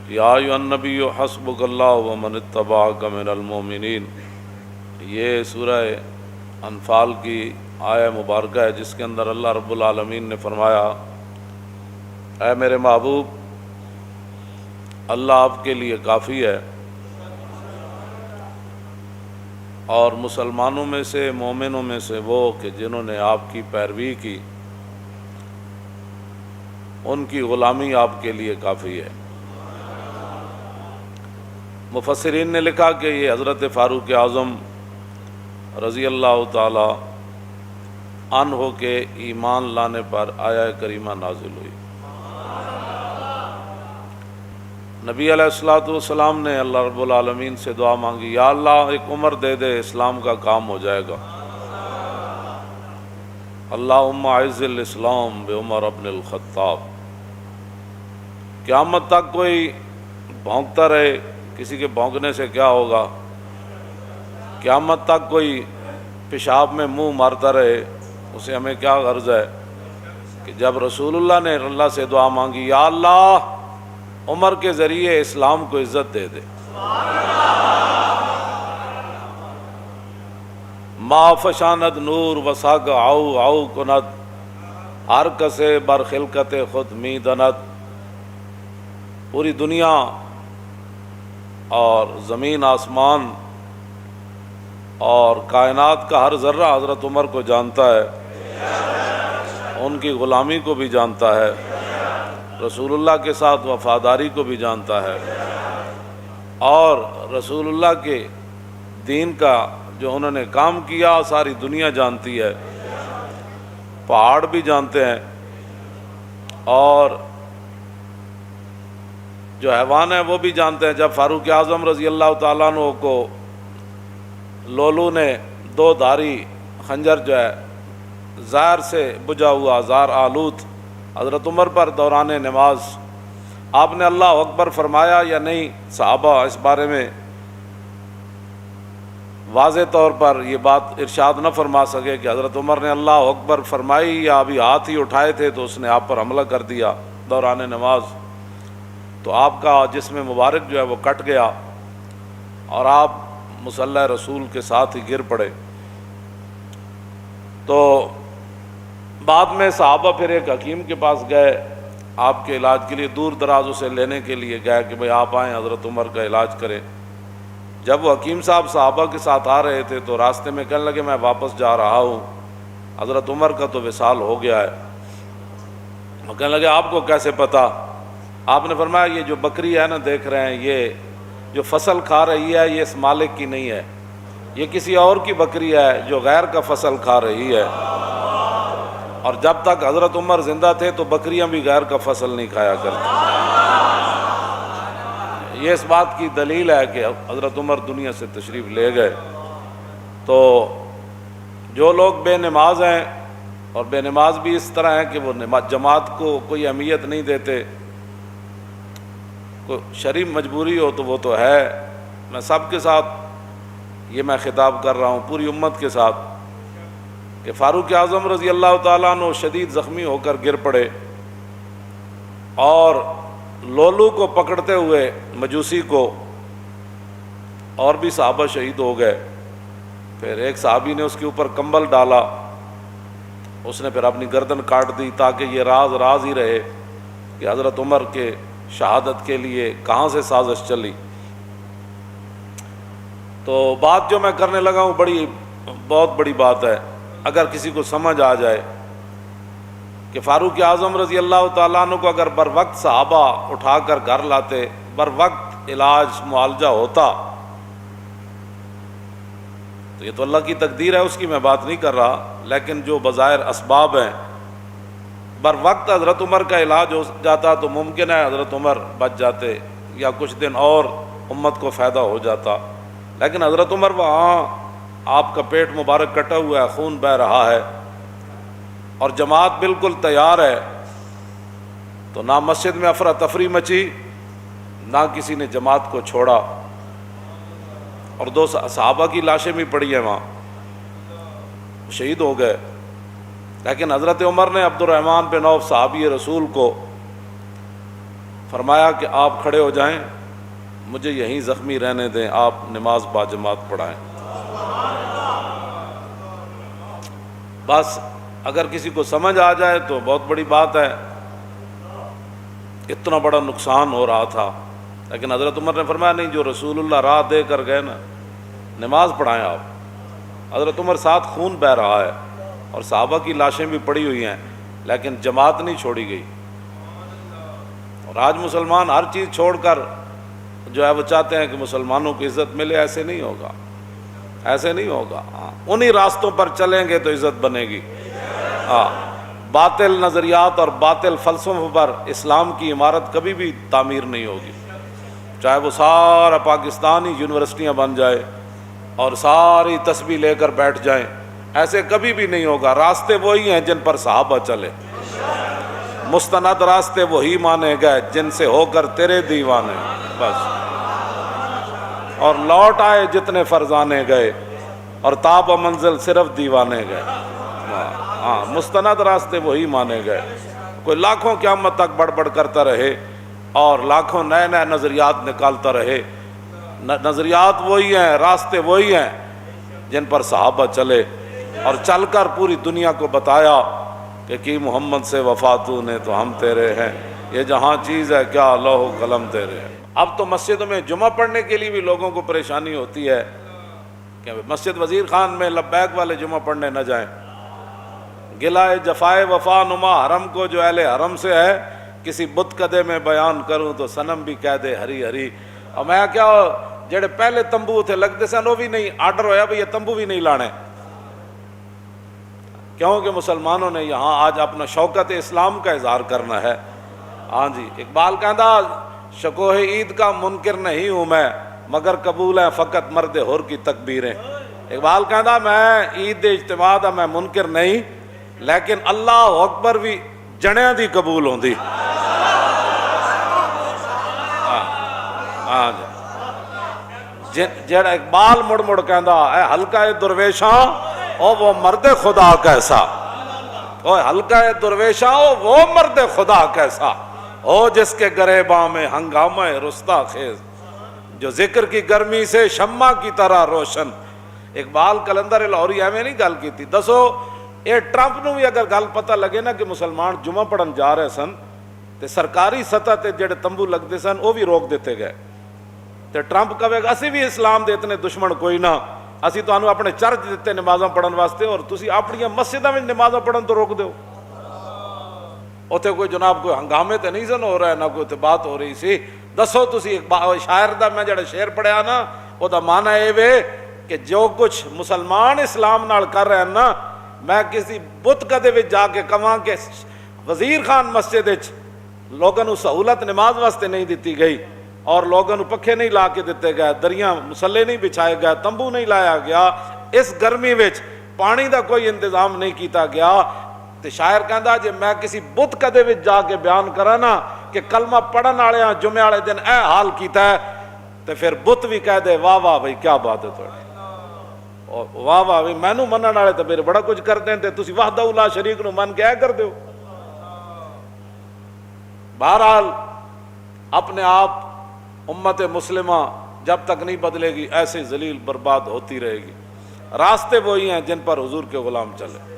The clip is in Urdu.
یا ایھا النبی حسبک اللہ ومن اتبعک من المؤمنین، یہ سورہ انفال کی آیہ مبارکہ ہے جس کے اندر اللہ رب العالمین نے فرمایا، اے میرے محبوب، اللہ آپ کے لیے کافی ہے، اور مسلمانوں میں سے، مومنوں میں سے وہ کہ جنہوں نے آپ کی پیروی کی، ان کی غلامی آپ کے لیے کافی ہے۔ مفسرین نے لکھا کہ یہ حضرت فاروق اعظم رضی اللہ تعالی عنہ کے ایمان لانے پر آیہ کریمہ نازل ہوئی۔ نبی علیہ الصلوۃ والسلام نے اللہ رب العالمین سے دعا مانگی، یا اللہ ایک عمر دے دے، اسلام کا کام ہو جائے گا۔ اللہم اعز الاسلام بعمر ابن الخطاب۔ قیامت تک کوئی بھونکتا رہے، کسی کے بھونکنے سے کیا ہوگا؟ قیامت تک کوئی پیشاب میں منہ مارتا رہے، اسے ہمیں کیا غرض ہے؟ کہ جب رسول اللہ نے اللہ سے دعا مانگی، یا اللہ عمر کے ذریعے اسلام کو عزت دے دے۔ ما فشاند نور وساگ آؤ آؤ کند، ہر کسے بر خلقت خود می دند۔ پوری دنیا اور زمین آسمان اور کائنات کا ہر ذرہ حضرت عمر کو جانتا ہے، ان کی غلامی کو بھی جانتا ہے، رسول اللہ کے ساتھ وفاداری کو بھی جانتا ہے، اور رسول اللہ کے دین کا جو انہوں نے کام کیا ساری دنیا جانتی ہے، پہاڑ بھی جانتے ہیں، اور جو حیوان ہیں وہ بھی جانتے ہیں۔ جب فاروق اعظم رضی اللہ تعالیٰ عنہ کو لولو نے دو دھاری خنجر جو ہے زہر سے بجھا ہوا زہر آلود حضرت عمر پر دوران نماز، آپ نے اللہ اکبر فرمایا یا نہیں؟ صحابہ اس بارے میں واضح طور پر یہ بات ارشاد نہ فرما سکے کہ حضرت عمر نے اللہ اکبر فرمائی یا ابھی ہاتھ ہی اٹھائے تھے تو اس نے آپ پر حملہ کر دیا دوران نماز، تو آپ کا جسم مبارک جو ہے وہ کٹ گیا اور آپ مصلی رسول کے ساتھ ہی گر پڑے۔ تو بعد میں صحابہ پھر ایک حکیم کے پاس گئے، آپ کے علاج کے لیے دور دراز اسے لینے کے لیے گئے کہ بھئی آپ آئیں حضرت عمر کا علاج کریں۔ جب وہ حکیم صاحب صحابہ کے ساتھ آ رہے تھے تو راستے میں کہنے لگے میں واپس جا رہا ہوں، حضرت عمر کا تو وصال ہو گیا ہے۔ وہ کہنے لگے آپ کو کیسے پتہ؟ آپ نے فرمایا یہ جو بکری ہے نا دیکھ رہے ہیں، یہ جو فصل کھا رہی ہے یہ اس مالک کی نہیں ہے، یہ کسی اور کی بکری ہے جو غیر کا فصل کھا رہی ہے، اور جب تک حضرت عمر زندہ تھے تو بکریاں بھی غیر کا فصل نہیں کھایا کرتی۔ یہ اس بات کی دلیل ہے کہ حضرت عمر دنیا سے تشریف لے گئے۔ تو جو لوگ بے نماز ہیں، اور بے نماز بھی اس طرح ہیں کہ وہ جماعت کو کوئی اہمیت نہیں دیتے، کوئی شرعی مجبوری ہو تو وہ تو ہے، میں سب کے ساتھ یہ میں خطاب کر رہا ہوں، پوری امت کے ساتھ، کہ فاروق اعظم رضی اللہ تعالیٰ عنہ شدید زخمی ہو کر گر پڑے، اور لولو کو پکڑتے ہوئے مجوسی کو اور بھی صحابہ شہید ہو گئے۔ پھر ایک صحابی نے اس کے اوپر کمبل ڈالا، اس نے پھر اپنی گردن کاٹ دی تاکہ یہ راز راز ہی رہے کہ حضرت عمر کے شہادت کے لیے کہاں سے سازش چلی۔ تو بات جو میں کرنے لگا ہوں بہت بڑی بات ہے، اگر کسی کو سمجھ آ جائے کہ فاروق اعظم رضی اللہ تعالیٰ عنہ کو اگر بر وقت صحابہ اٹھا کر گھر لاتے، بر وقت علاج معالجہ ہوتا، تو یہ تو اللہ کی تقدیر ہے، اس کی میں بات نہیں کر رہا، لیکن جو بظاہر اسباب ہیں، بر وقت حضرت عمر کا علاج ہو جاتا تو ممکن ہے حضرت عمر بچ جاتے یا کچھ دن اور امت کو فائدہ ہو جاتا، لیکن حضرت عمر وہاں آپ کا پیٹ مبارک کٹا ہوا ہے، خون بہہ رہا ہے، اور جماعت بالکل تیار ہے، تو نہ مسجد میں افراتفری مچی، نہ کسی نے جماعت کو چھوڑا، اور دو صحابہ کی لاشیں بھی پڑی ہیں وہاں، شہید ہو گئے۔ لیکن حضرت عمر نے عبد الرحمن بن عوف صحابی رسول کو فرمایا کہ آپ کھڑے ہو جائیں، مجھے یہیں زخمی رہنے دیں، آپ نماز باجماعت پڑھائیں۔ بس اگر کسی کو سمجھ آ جائے تو بہت بڑی بات ہے، اتنا بڑا نقصان ہو رہا تھا، لیکن حضرت عمر نے فرمایا نہیں، جو رسول اللہ راہ دے کر گئے نا، نماز پڑھائیں آپ۔ حضرت عمر ساتھ خون بہہ رہا ہے اور صحابہ کی لاشیں بھی پڑی ہوئی ہیں، لیکن جماعت نہیں چھوڑی گئی۔ اور آج مسلمان ہر چیز چھوڑ کر جو ہے وہ چاہتے ہیں کہ مسلمانوں کی عزت ملے، ایسے نہیں ہوگا، ایسے نہیں ہوگا۔ انہی راستوں پر چلیں گے تو عزت بنے گی۔ باطل نظریات اور باطل فلسفوں پر اسلام کی عمارت کبھی بھی تعمیر نہیں ہوگی، چاہے وہ سارا پاکستان ہی یونیورسٹیاں بن جائے اور ساری تسبیح لے کر بیٹھ جائیں، ایسے کبھی بھی نہیں ہوگا۔ راستے وہی ہیں جن پر صحابہ چلے، مستند راستے وہی مانے گئے جن سے ہو کر تیرے دیوانے، بس۔ اور لوٹ آئے جتنے فرزانے گئے اور تاب و منزل صرف دیوانے گئے۔ مستند راستے وہی مانے گئے۔ کوئی لاکھوں قیامت تک بڑھ بڑھ کرتا رہے اور لاکھوں نئے نئے نظریات نکالتا رہے، نظریات وہی ہیں، راستے وہی ہیں جن پر صحابہ چلے اور چل کر پوری دنیا کو بتایا کہ کی محمد سے وفاتو نے تو ہم تیرے ہیں، یہ جہاں چیز ہے کیا لوح و قلم تیرے ہیں۔ اب تو مسجدوں میں جمعہ پڑھنے کے لیے بھی لوگوں کو پریشانی ہوتی ہے کہ مسجد وزیر خان میں لبیک والے جمعہ پڑھنے نہ جائیں۔ گلائے جفائے وفا نما حرم کو جو اہل حرم سے ہے، کسی بت کدے میں بیان کروں تو صنم بھی کہہ دے ہری ہری۔ اور میں کیا جڑے پہلے تمبو تھے لگتے سن وہ بھی نہیں، آرڈر ہویا بھی یہ تمبو بھی نہیں لانے، کیونکہ مسلمانوں نے یہاں آج اپنا شوکت اسلام کا اظہار کرنا ہے۔ ہاں جی، اقبال کہندا شکوہ عید کا منکر نہیں ہوں میں، مگر قبول ہے فقط مرد حر کی تکبیریں۔ اقبال کہندا میں عید اجتماع دا میں منکر نہیں، لیکن اللہ اکبر بھی جنیاں دی قبول ہوندی۔ ہاں جی، جڑا اقبال مڑ مڑ کہندا اے حلقہ درویشاں او وہ مرد خدا کیسا، او حلقہ درویشاں او وہ مرد خدا کیسا، او جس کے گریباں میں ہنگامہ رستا خیز، جو ذکر کی گرمی سے شمع کی طرح روشن۔ اقبال کلندر لاہوری ایویں نہیں گل کیتی۔ دسو اے ٹرمپ نو بھی اگر گل پتہ لگے نا کہ مسلمان جمعہ پڑھن جا رہے سن تے سرکاری سطح تے جڑے تمبو لگتے سن وہ بھی روک دیتے گئے، تے ٹرمپ کہے گا اسی بھی اسلام دے اتنے دشمن کوئی نہ، اسی تو اپنے چرچ دیتے نمازاں پڑھن واسطے اور تسی اپنی مسجداں میں نمازاں پڑھن تو روک دیو۔ اوتھے کوئی جناب کوئی ہنگامے تے نہیں سن ہو رہا ہے، نہ کوئی تے بات ہو رہی سی۔ دسو تسی شاعر دا میں جڑا شعر پڑھیا نا او دا معنی اے وے کہ جو کچھ مسلمان اسلام نال کر رہے ہیں نا، میں کسی بت کدے وچ جا کے کہاں کہ وزیر خان مسجد وچ لوگوں نو سہولت نماز واسطے نہیں دیتی گئی اور لوگوں نو پکھے نہیں لا کے دیتے گئے، دریاں مسلے نہیں بچھائے گئے، تمبو نہیں لایا گیا، اس گرمی وچ پانی دا کوئی انتظام نہیں کیتا گیا، تے شاعر کہندا جے میں کسی بت کدے وچ جا کے بیان کراں نا کہ کلمہ پڑھن والےاں جمعے والے دن اے حال کیتا ہے، تے پھر بت بھی کہہ دے واہ واہ بھائی کیا بات ہے تھوڑی، واہ واہ بھائی مینوں منن والے تے پھر بڑا کچھ کردے ہیں تے تسی وحدہ لا شریک نو من کے اے کر دیو۔ بہرحال اپنے آپ امت مسلمہ جب تک نہیں بدلے گی ایسے ذلیل برباد ہوتی رہے گی۔ راستے وہی ہیں جن پر حضور کے غلام چلے۔